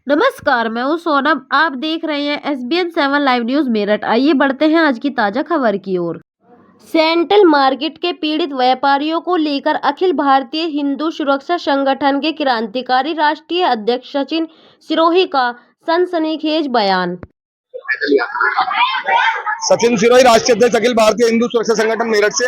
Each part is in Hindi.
नमस्कार, मैं हूँ सोनम। आप देख रहे हैं SBN 7 लाइव न्यूज मेरठ। आइए बढ़ते हैं आज की ताजा खबर की ओर। सेंट्रल मार्केट के पीड़ित व्यापारियों को लेकर अखिल भारतीय हिंदू सुरक्षा संगठन के क्रांतिकारी राष्ट्रीय अध्यक्ष सचिन सिरोही का सनसनीखेज बयान। सचिन सिरोही, राष्ट्रीय अध्यक्ष अखिल भारतीय हिंदू सुरक्षा संगठन मेरठ से।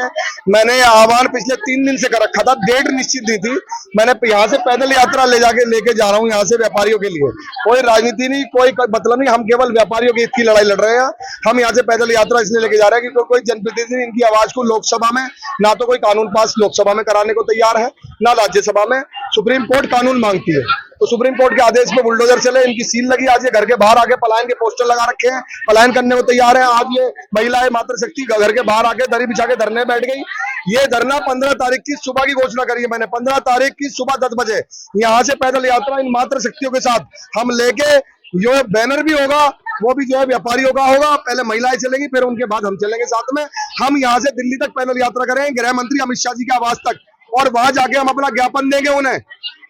मैंने आह्वान पिछले 3 दिन से कर रखा था, डेट निश्चित नहीं थी। मैंने यहाँ से पैदल यात्रा लेके जा रहा हूँ यहाँ से व्यापारियों के लिए। कोई राजनीति नहीं, कोई मतलब नहीं, हम केवल व्यापारियों की हित की लड़ाई लड़ रहे हैं। हम यहाँ से पैदल यात्रा इसलिए लेके जा रहे हैं कि कोई जनप्रतिनिधि इनकी आवाज को लोकसभा में, ना तो कोई कानून पास लोकसभा में कराने को तैयार है, ना राज्यसभा में। सुप्रीम कोर्ट कानून मांगती है, तो सुप्रीम कोर्ट के आदेश पे बुलडोजर चले, इनकी सील लगी। आज ये घर के बाहर आके पलायन के पोस्टर लगा रखे हैं, पलायन करने को तैयार है। आज ये महिलाएं मातृशक्ति घर के बाहर आके दरी बिछा के धरने बैठ गई। ये धरना 15 तारीख की सुबह की घोषणा करी है मैंने। 15 तारीख की सुबह 10 बजे यहाँ से पैदल यात्रा इन मातृशक्तियों के साथ हम लेके, जो बैनर भी होगा वो भी जो है व्यापारियों का होगा। पहले महिलाएं चलेंगी, फिर उनके बाद हम चलेंगे साथ में। हम यहाँ से दिल्ली तक पैदल यात्रा करेंगे, गृह मंत्री अमित शाह जी के आवास तक, और वहां जाके हम अपना ज्ञापन देंगे। उन्हें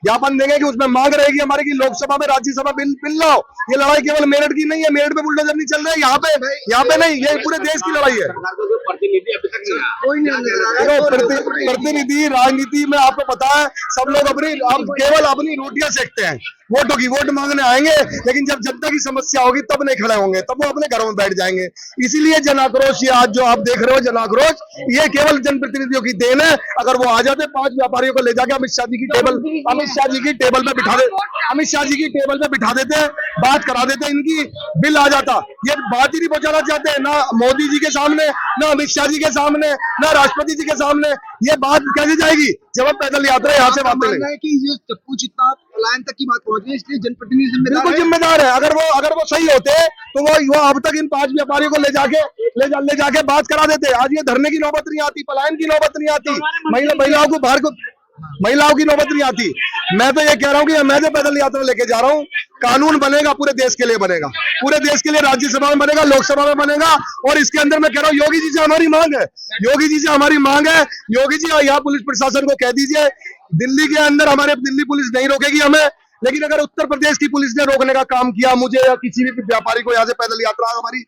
ज्ञापन देंगे कि उसमें मांग रहेगी हमारी कि लोकसभा में राज्यसभा बिल लाओ। ये लड़ाई केवल मेरठ की नहीं है, मेरठ पे बुलडोजर नहीं चल रहे, यहाँ पे नहीं, ये पूरे देश की लड़ाई है। प्रतिनिधि राजनीति में आपको पता है, सब लोग केवल अपनी रोटियां सेकते हैं। वोटों की वोट मांगने आएंगे, लेकिन जब जनता की समस्या होगी तब नहीं खड़े होंगे, तब वो अपने घरों में बैठ जाएंगे। इसीलिए जन आक्रोश, ये आज जो आप देख रहे हो जन आक्रोश, ये केवल जनप्रतिनिधियों की देन है। अगर वो आ जाते 5 व्यापारियों को ले जाके अमित शाह जी की टेबल पे बिठा देते, बात करा देते, इनकी बिल आ जाता। ये बात ही नहीं पहुंचाना चाहते, ना मोदी जी के सामने, ना अमित शाह जी के सामने, ना राष्ट्रपति जी के सामने। ये बात कैसे जाएगी जब हम पैदल यात्रा यहाँ से वापस है कि ये चप्पू जितना पलायन तक की बात पहुंच रही है, इसलिए जनप्रतिनिधि बिल्कुल जिम्मेदार है। अगर वो सही होते तो वो अब तक इन 5 व्यापारियों को ले जाके बात करा देते। आज ये धरने की नौबत नहीं आती, पलायन की नौबत नहीं आती, महिलाओं की नौबत नहीं आती। मैं तो ये कह रहा हूँ कि मैं जो पैदल यात्रा लेके जा रहा हूँ, कानून बनेगा, पूरे देश के लिए बनेगा, पूरे देश के लिए राज्यसभा में बनेगा, लोकसभा में बनेगा। और इसके अंदर मैं कह रहा हूँ, योगी जी से हमारी मांग है, योगी जी यहाँ पुलिस प्रशासन को कह दीजिए, दिल्ली के अंदर हमारे दिल्ली पुलिस नहीं रोकेगी हमें, लेकिन अगर उत्तर प्रदेश की पुलिस ने रोकने का काम किया, मुझे या किसी भी व्यापारी को यहाँ से पैदल यात्रा हमारी।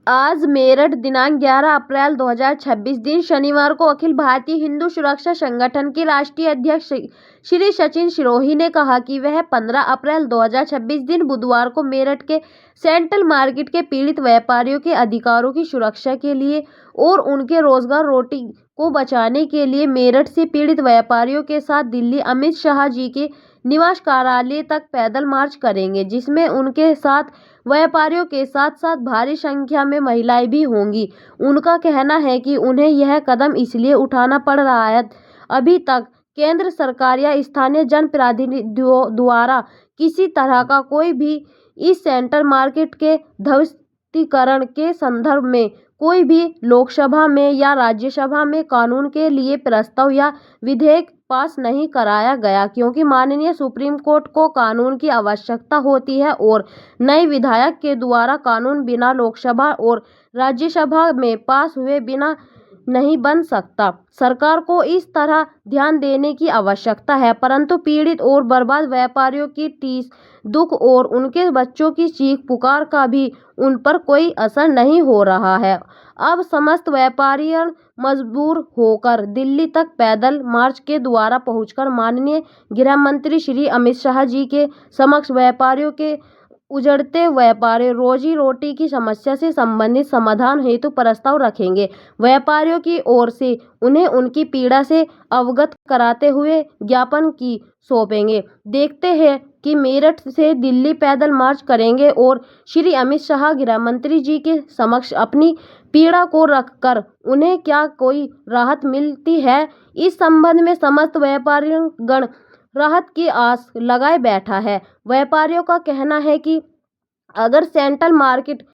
आज मेरठ दिनांक 11 अप्रैल 2026 दिन शनिवार को अखिल भारतीय हिंदू सुरक्षा संगठन के राष्ट्रीय अध्यक्ष श्री सचिन सिरोही ने कहा कि वह 15 अप्रैल 2026 दिन बुधवार को मेरठ के सेंट्रल मार्केट के पीड़ित व्यापारियों के अधिकारों की सुरक्षा के लिए और उनके रोजगार रोटी को बचाने के लिए मेरठ से पीड़ित व्यापारियों के साथ दिल्ली अमित शाह जी के निवास कार्यालय तक पैदल मार्च करेंगे, जिसमें उनके साथ व्यापारियों के साथ साथ भारी संख्या में महिलाएं भी होंगी। उनका कहना है कि उन्हें यह कदम इसलिए उठाना पड़ रहा है, अभी तक केंद्र सरकार या स्थानीय जनप्रतिनिधियों द्वारा किसी तरह का कोई भी इस सेंट्रल मार्केट के ध्वस्तीकरण के संदर्भ में कोई भी लोकसभा में या राज्यसभा में कानून के लिए प्रस्ताव या विधेयक पास नहीं कराया गया, क्योंकि माननीय सुप्रीम कोर्ट को कानून की आवश्यकता होती है और नए विधायक के द्वारा कानून बिना लोकसभा और राज्यसभा में पास हुए बिना नहीं बन सकता। सरकार को इस तरह ध्यान देने की आवश्यकता है, परंतु पीड़ित और बर्बाद व्यापारियों की टीस, दुख और उनके बच्चों की चीख पुकार का भी उन पर कोई असर नहीं हो रहा है। अब समस्त व्यापारी मजबूर होकर दिल्ली तक पैदल मार्च के द्वारा पहुंचकर माननीय गृह मंत्री श्री अमित शाह जी के समक्ष व्यापारियों के उजड़ते व्यापारी रोजी रोटी की समस्या से संबंधित समाधान हेतु प्रस्ताव रखेंगे। व्यापारियों की ओर से उन्हें उनकी पीड़ा से अवगत कराते हुए ज्ञापन की सौंपेंगे। देखते हैं कि मेरठ से दिल्ली पैदल मार्च करेंगे और श्री अमित शाह गृह मंत्री जी के समक्ष अपनी पीड़ा को रखकर उन्हें क्या कोई राहत मिलती है। इस संबंध में समस्त व्यापारी गण राहत की आस लगाए बैठा है। व्यापारियों का कहना है कि अगर सेंट्रल मार्केट